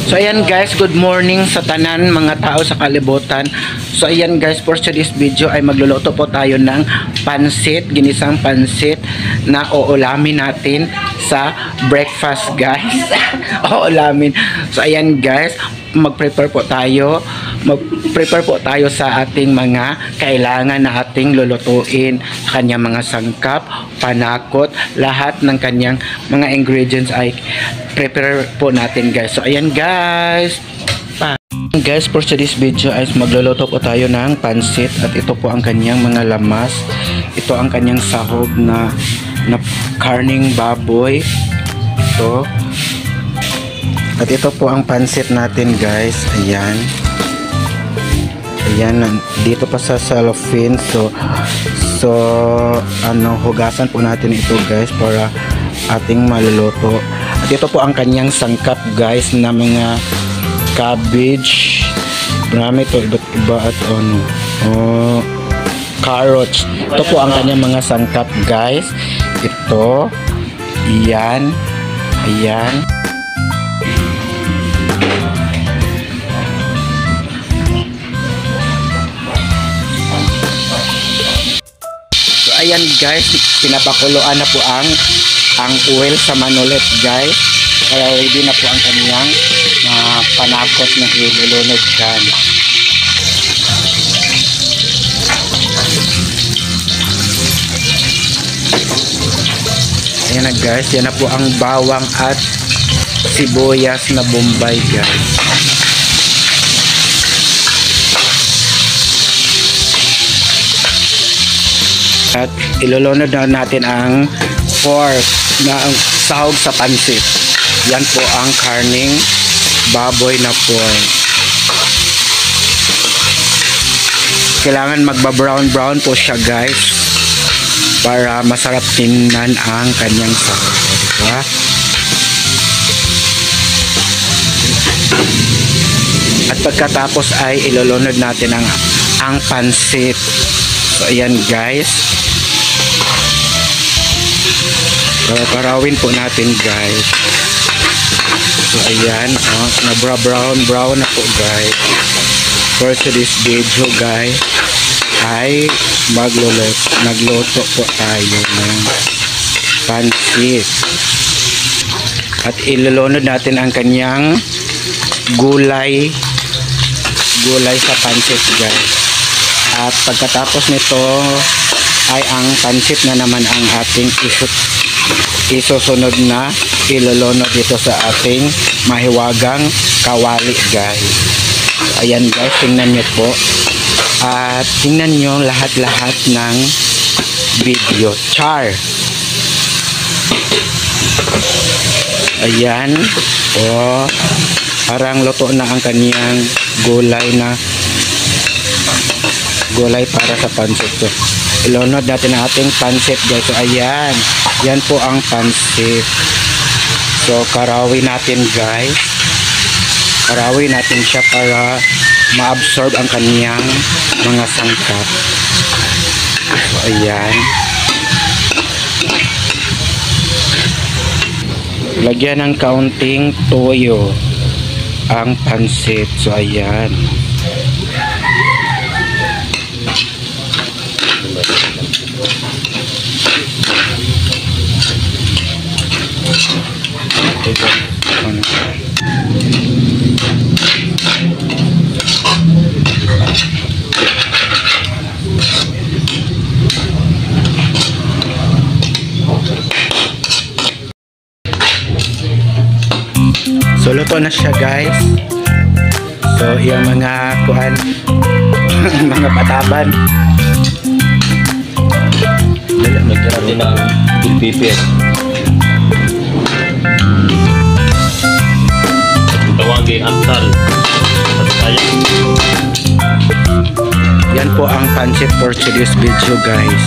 So ayan guys, good morning sa tanan mga tao sa kalibutan. So ayan guys, for today's video ay magluluto po tayo ng pansit, ginisang pansit na uulamin natin sa breakfast guys. Uulamin. So ayan guys, mag-prepare po tayo sa ating mga kailangan na ating lulutuin, kanyang mga sangkap, panakot, lahat ng kanyang mga ingredients ay prepare po natin guys. So ayan guys, guys, for today's video ay magluluto po tayo ng pansit at ito po ang kanyang mga lamas. Ito ang kanyang sahog na karning baboy. Ito. At ito po ang pansit natin guys. Ayan. Ayan, dito pa sa cellophane. So hugasan po natin ito guys para ating maluluto. At ito po ang kanyang sangkap guys na mga cabbage. Marami ito, iba't iba at carrots. Ito po ang kanyang mga sangkap guys. Ito. Ayan. Ayan. Ayan guys, pinapakuluan na po ang oil sa manulet guys. Kaya ready na po ang kaniyang panakot na ilulunod dyan. Ayan na guys, yan na po ang bawang at sibuyas na bombay guys. At ilulunod na natin ang pork na sahog sa pansit. Yan po ang karning baboy na pork. Kailangan magba-brown po siya guys para masarap tingnan ang kanyang sahog. Diba? At pagkatapos ay ilulunod natin ang pansit. So ayan guys, karawin po natin guys. So ayan, na brown na po guys. For today's video guys ay nagluto po tayo ng pansit. At ilulunod natin ang kanyang gulay sa pansit guys. At pagkatapos nito ay ang pansit na naman ang ating isusunod na ilulunod dito sa ating mahiwagang kawali guys. Ayan guys, tingnan nyo po. At tingnan nyo lahat-lahat ng video. Char! Ayan. Parang luto na ang kaniyang gulay para sa pansit to. Ilunod natin ang ating pansit guys. So ayan, yan po ang pansit. So karawin natin guys. Karawin natin siya para ma-absorb ang kaniyang mga sangkap. So ayan. Lagyan ng kaunting toyo ang pansit. So ayan. So luto na siya guys. So yung mga mga pataban, lagyan natin ng bell pepper. Tawagin aktal. Yan po ang pansit for today's video guys.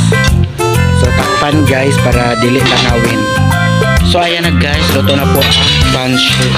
So takpan guys para dili langawin. So ayan na guys, luto na po ang pansit.